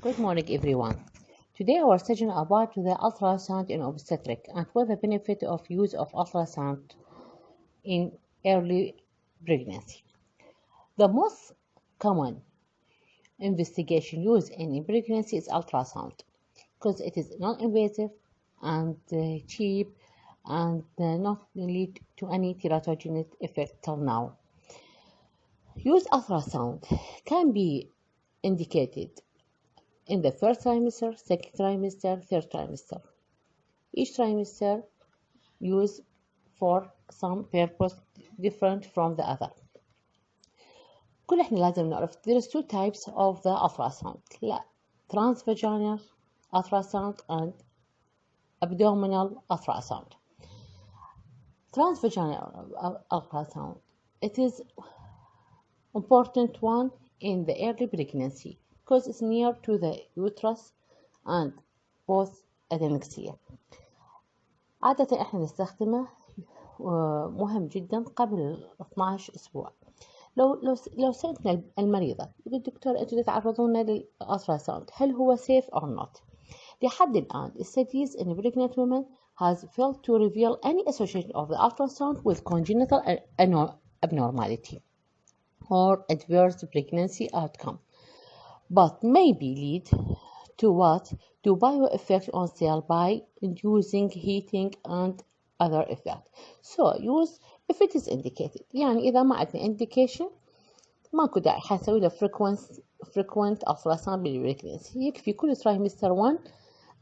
Good morning, everyone. Today our session about the ultrasound in obstetric and what the benefit of use of ultrasound in early pregnancy. The most common investigation used in pregnancy is ultrasound because it is non-invasive and cheap and not lead to any teratogenic effect till now. Use ultrasound can be indicated in the first trimester, second trimester, third trimester. Each trimester used for some purpose different from the other. كل احنا لازم نعرف there is two types of the ultrasound. لا transvaginal ultrasound and abdominal ultrasound. Transvaginal ultrasound, it is important one in the early pregnancy because it's near to the uterus and both adnexia. عادة احنا نستخدمه مهم جدا قبل 12 اسبوع. لو سألتنا المريضة يقول دكتور انتوا تتعرضون للألتراساوند هل هو safe or not؟ لحد الآن studies in pregnant women has failed to reveal any association of the ultrasound with congenital abnormality or adverse pregnancy outcome, but maybe lead to what? To bioeffect on cell by inducing heating and other effect. So use if it is indicated. يعني إذا ما عندنا indication ماكو داعي حنسوي له frequent ultrasound بالpregnancy. يكفي كل trimester 1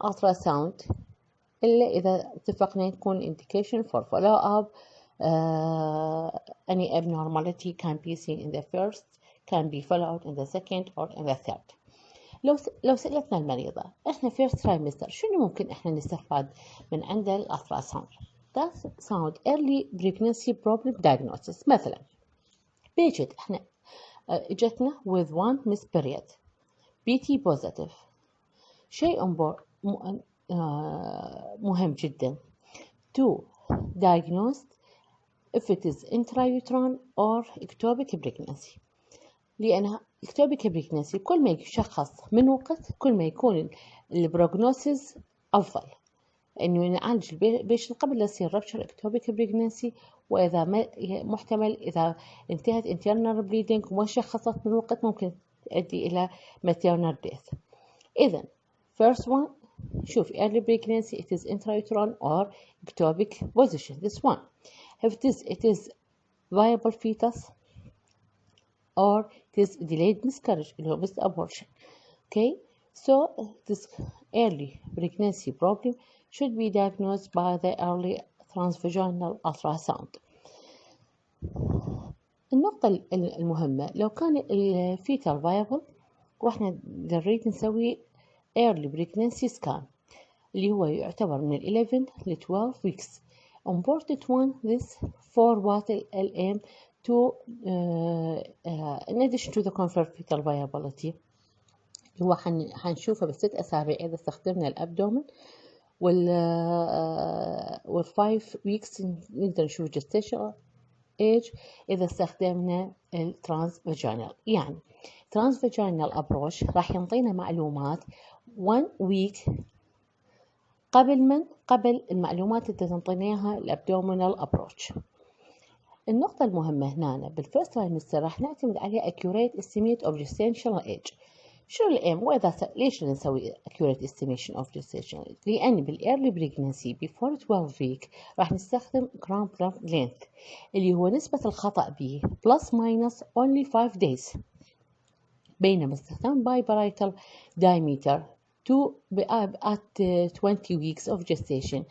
ultrasound إلا إذا اتفقنا يكون indication for follow up. Any abnormality can be seen in the first, can be followed in the second or in the third. لو سألتنا المريضة احنا first trimester شنو ممكن احنا نستفاد من عند الالتراساوند؟ That sound early pregnancy problem diagnosis. مثلا بيجت احنا اجتنا with one missed period BT positive. شيء مهم جدا to diagnose if it is intrauterine or ectopic pregnancy. لأنها ectopic pregnancy كل ما يشخص من وقت كل ما يكون البروغنوسيس أفضل إنه نعالج البيشنت قبل لا يصير rupture ectopic pregnancy، وإذا محتمل إذا انتهت internal bleeding وما شخصت من وقت ممكن تؤدي إلى maternal death. إذن first one شوف early pregnancy it is intrauterine or ectopic position. This one if it is viable fetus or it is delayed miscarriage اللي هو missed abortion. Okay, so this early pregnancy problem should be diagnosed by the early transvaginal ultrasound. النقطة المهمة لو كان الفيتال viable واحنا نريد نسوي early pregnancy scan اللي هو يعتبر من 11 ل 12 weeks. Important one this for what aim to in addition to the confirmed fetal viability هو حنشوفه بست أسابيع إذا استخدمنا الأبدومن وال 5 weeks نقدر نشوف gestation age إذا استخدمنا الترانسفاجينال. يعني transvaginal approach راح ينطينا معلومات 1 week قبل المعلومات اللي تنطيناها الابدومينال ابروتش. النقطة المهمة هنا بالفيرست ترايمستر راح نعتمد عليها accurate estimate of gestational age. شو الام وإذا ليش نسوي accurate estimation of gestational age؟ لأن بالearly pregnancy before 12 week راح نستخدم gram length اللي هو نسبة الخطأ به plus minus only 5 days، بينما استخدام biparietal diameter at 20 weeks of gestation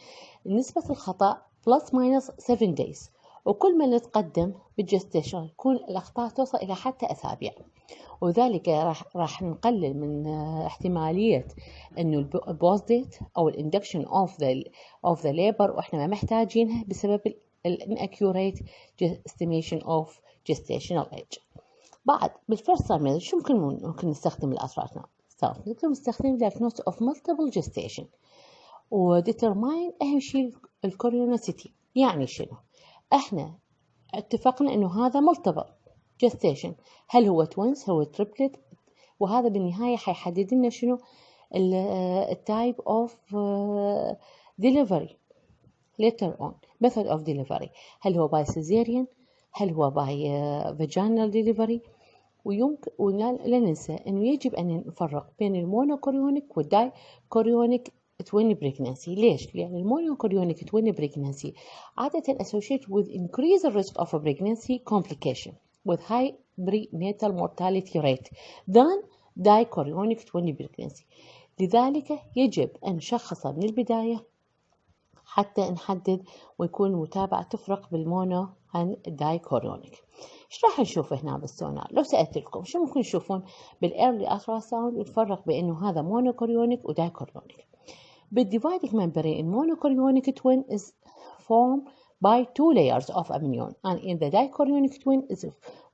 نسبة الخطأ plus minus 7 days. وكل ما نتقدم بالجستيشن يكون الأخطاء توصل إلى حتى أسابيع، وذلك راح نقلل من احتمالية إنه البوست ديت أو الاندكشن of the labor وإحنا ما محتاجينها بسبب inaccurate estimation of gestational age. بعد بالفيرست ترايمستر شو ممكن نستخدم الألتراساوند؟ ممكن نستخدم diagnosis of multiple gestation وdetermine أهم شيء الكوريونيسيتي. يعني شنو؟ احنا اتفقنا انه هذا multiple gestation، هل هو twins هو triplet وهذا بالنهاية حيحدد لنا شنو التايب اوف delivery later on method of delivery. هل هو باي سيزيريان، هل هو باي vaginal delivery. ولا ننسى انه يجب ان نفرق بين المونوكوريونيك والداي كوريونيك twin pregnancy. ليش؟ لأن المونوكوريونيك twin pregnancy عادة associated with increased risk of a pregnancy complication with high prenatal mortality rate than dichorionic twin pregnancy. لذلك يجب أن نشخصها من البداية حتى نحدد ويكون المتابعة تفرق بالمونو عن الدايكوريونيك. ايش راح نشوف هنا بالسونار؟ لو سألت لكم شو ممكن تشوفون بالايرلي التراساوند ونفرق بانه هذا مونوكوريونيك ودايكوريونيك. بالديفايدنج membrane المونوكوريونيك twin is formed by 2 layers of amnion, and in the dichorionic twin is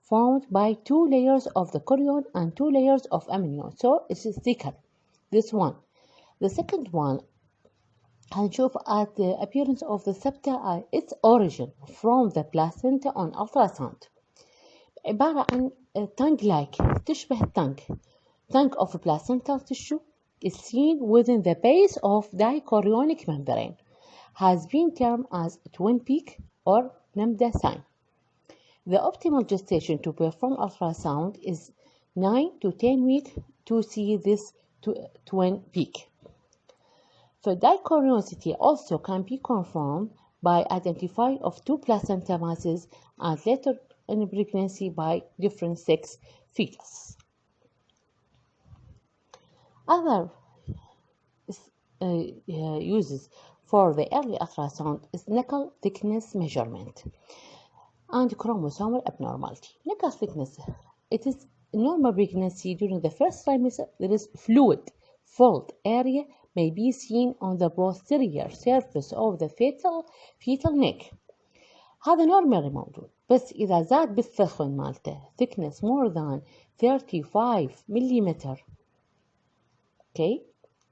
formed by 2 layers of the chorion and 2 layers of amnion, so it is thicker. This one. The second one هنشوف at the appearance of the septa its origin from the placenta on ultrasound. عبارة عن tongue-like تشبه tongue of placental tissue is seen within the base of dichorionic membrane, has been termed as twin peak or NAMDA sign. The optimal gestation to perform ultrasound is 9 to 10 weeks to see this twin peak. So dichorionicity also can be confirmed by identifying of 2 placenta masses and later in pregnancy by different sex fetus. Other uses for the early ultrasound is knuckle thickness measurement and chromosomal abnormality. Knuckle thickness, it is normal pregnancy during the first trimester. There is fluid-filled area may be seen on the posterior surface of the fetal neck. هذا نورمالي موجود، بس إذا زاد بالثخن مالته thickness more than 35 مليمتر، okay؟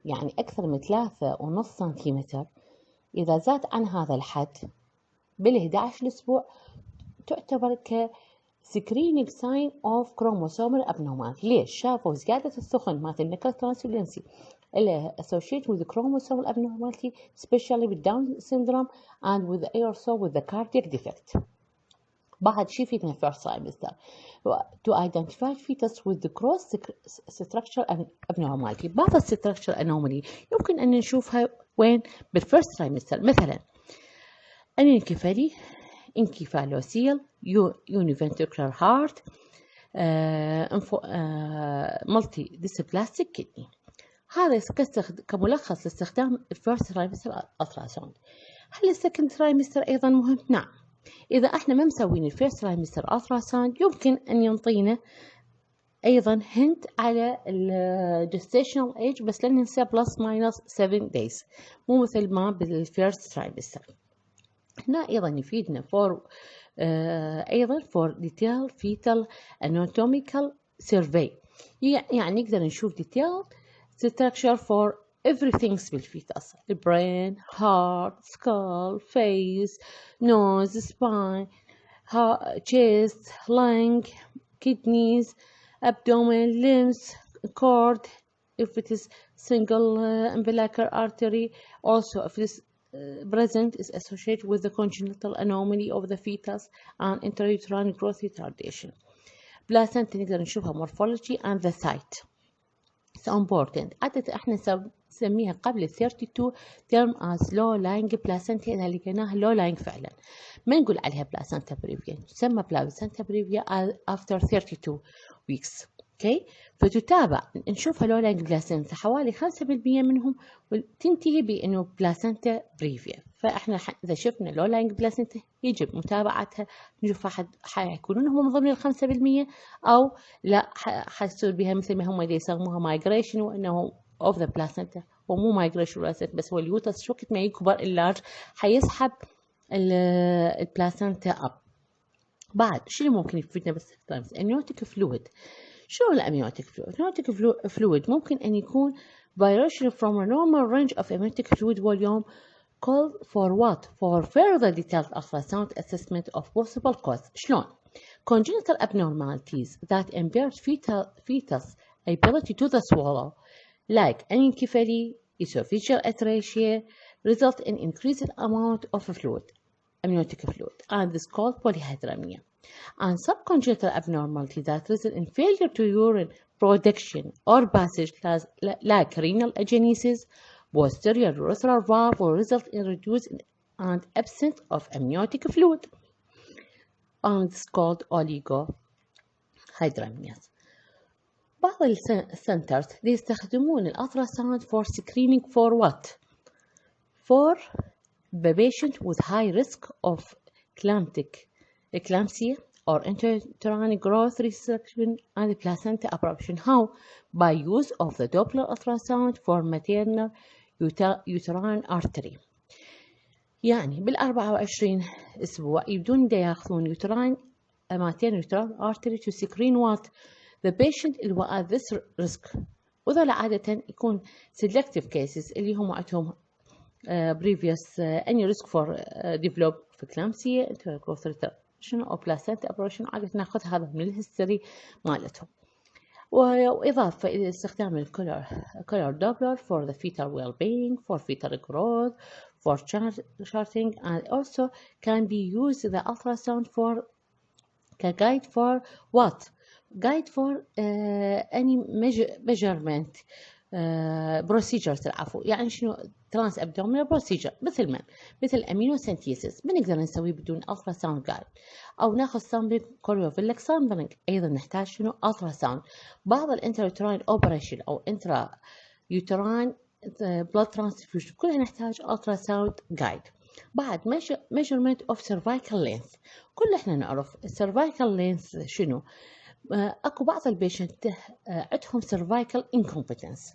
يعني أكثر من 3.5 سنتيمتر، إذا زاد عن هذا الحد بال11 أسبوع تعتبر ك screening sign of chromosomal abnormality. ليش؟ شافوا زيادة الثخن مالت النكل ترانسلنسي associated with the chromosomal abnormality, especially with Down syndrome and with also with the cardiac defect. بعد شي فينا first trimester to identify fetus with the cross structure abnormality. بعض structure anomaly يمكن أن نشوفها وين بالفيرست trimester، مثلا الانكفالي انكفالوسيل univentricular heart multi dysplastic kidney. هذا كملخص لاستخدام الفيرست ترايمستر التراساوند. هل السكند ترايمستر ايضا مهم؟ نعم. اذا احنا ما مسوين الفيرست ترايمستر التراساوند يمكن ان ينطينا ايضا هنت على الجستيشنال ايج، بس لا ننسى بلس ماينس 7 days، مو مثل ما بالفيرست ترايمستر. هنا ايضا يفيدنا ايضا for detailed fetal anatomical survey، يعني نقدر نشوف detailed structure for everything بالفيتس، brain, heart, skull, face, nose, spine, chest, lung, kidneys, abdomen, limbs, cord, if it is single umbilical artery, also if it is present is associated with the congenital anomaly of the fetus and intrauterine growth retardation. placenta نقدر نشوفها morphology and the site. It's important. عادة احنا نسميها قبل 32 term as low lying placenta إذا لقيناها low lying فعلا. ما نقول عليها placenta previa، تسمى placenta previa after 32 weeks. اوكي، فتتابع نشوفها low lying placenta حوالي 5% منهم وتنتهي بانه placenta previa. فاحنا اذا شفنا low lying placenta يجب متابعتها، نشوف حيكونون هم من ضمن 5% او لا حيصير بها مثل ما هم يسموها migration، وانه of the placenta ومو migration placenta بس هو اليوتس شو وقت ما يكبر اللارج حيسحب البلاسنتا اب. بعد شو اللي ممكن يفيدنا باستخدام amniotic fluid؟ شنو الامنيوتيك فلويد؟ الامنيوتيك فلويد ممكن ان يكون variation from a normal range of amniotic fluid volume called for what? For further detailed ultrasound assessment of possible cause. شلون؟ Congenital abnormalities that impair fetus ability to the swallow, like anencephaly, esophageal atresia, result in increased amount of fluid, amniotic fluid, and is called polyhydramnia. And subcongenital abnormality that result in failure to urine production or passage, like renal agenesis, posterior urethral valve, will result in reduced and absence of amniotic fluid, and it's called oligohydramnias. بعض السنترز يستخدمون الألتراساوند for screening for what? For the patient with high risk of eclampsia or intrauterine growth restriction and placenta abruption. How? By use of the Doppler ultrasound for maternal uterine artery. يعني بال24 أسبوع يبدون ياخذون maternal uterine artery to screen what? The patient اللي هو at this risk. وذولا عادة يكون selective cases اللي هم عندهم previous any risk for develop eclampsia, intrauterine growth restriction or placenta abruption. عادة ناخذ هذا من الهيستوري مالتهم. وإضافة إلى استخدام color Doppler for the fetal well-being, for fetal growth, for charting, and also can be used the ultrasound for guide for what? Guide for any measurement procedures. العفو يعني شنو trans abdominal procedure مثل amniocentesis بنقدر نسويه بدون ultrasound guide، أو ناخذ sampling choriophilic sampling أيضا نحتاج شنو ultrasound. بعض الانترauterine operation أو intrauterine blood transfusion كلها نحتاج ultrasound guide. بعد measurement of cervical length. كل احنا نعرف cervical length شنو. اكو بعض البيشنت عندهم cervical incompetence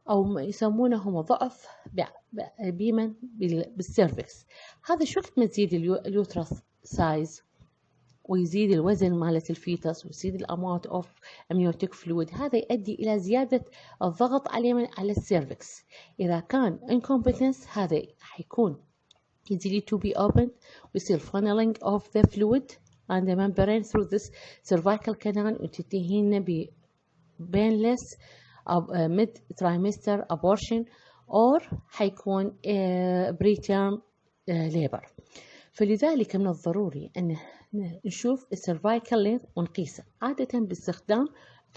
او يسمونه ضعف بيمن بالسيرفكس. هذا شو وقت ما تزيد اليوترس سايز ويزيد الوزن مالت الفيتس ويزيد الاماونت اوف امنيوتيك فلويد، هذا يؤدي الى زياده الضغط على السيرفكس. اذا كان incompetence هذا حيكون easily to be opened ويصير funneling of the fluid and the membrane through this cervical canal وتنتهي لنا ب painless mid trimester abortion or حيكون preterm labor. فلذلك من الضروري أن نشوف السيرفايكال لينث ونقيسه عادة باستخدام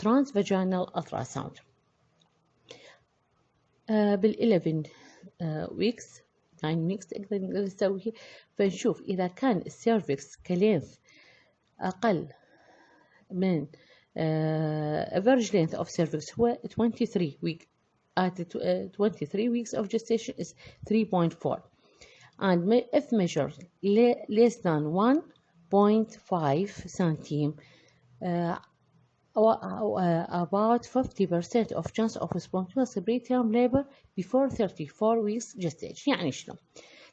transvaginal ultrasound بال11 weeks 9 weeks نقدر نسويه. فنشوف إذا كان السيرفكس كلينث أقل من average length of cervix هو 23 week at 23 weeks of gestation is 3.4 and if measured less than 1.5 cm about 50% of chance of spontaneous preterm labor before 34 weeks gestation. يعني شنو؟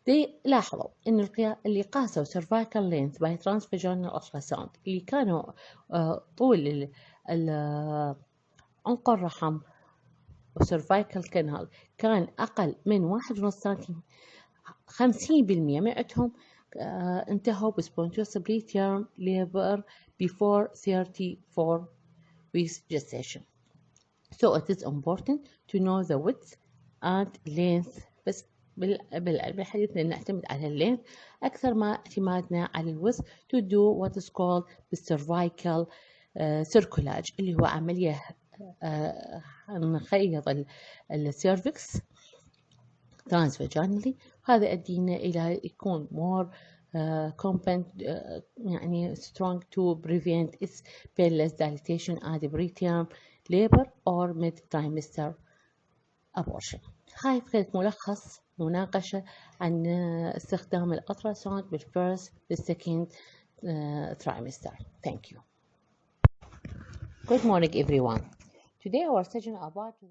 دي لاحظوا ان اللي قاسوا cervical length by transvaginal ultrasound اللي كانوا طول عنق الرحم cervical canal كان اقل من 1.5 سنتيم، 50% معتهم انتهوا spontaneous preterm labor before 34 weeks gestation. So it is important to know the width and length. بس بالحديث نعتمد على اللينث أكثر ما اعتمادنا على الوزن to do what is called cervical circulage اللي هو عملية نخيط السيرفكس transvaginally. هذا يؤدينا إلى يكون more competent يعني strong to prevent its painless dilatation and preterm labor or mid-trimester abortion. هاي كانت ملخص مناقشة عن استخدام الألتراساوند بالفيرست بالسكند trimester. Thank you. Good morning everyone. Today our session about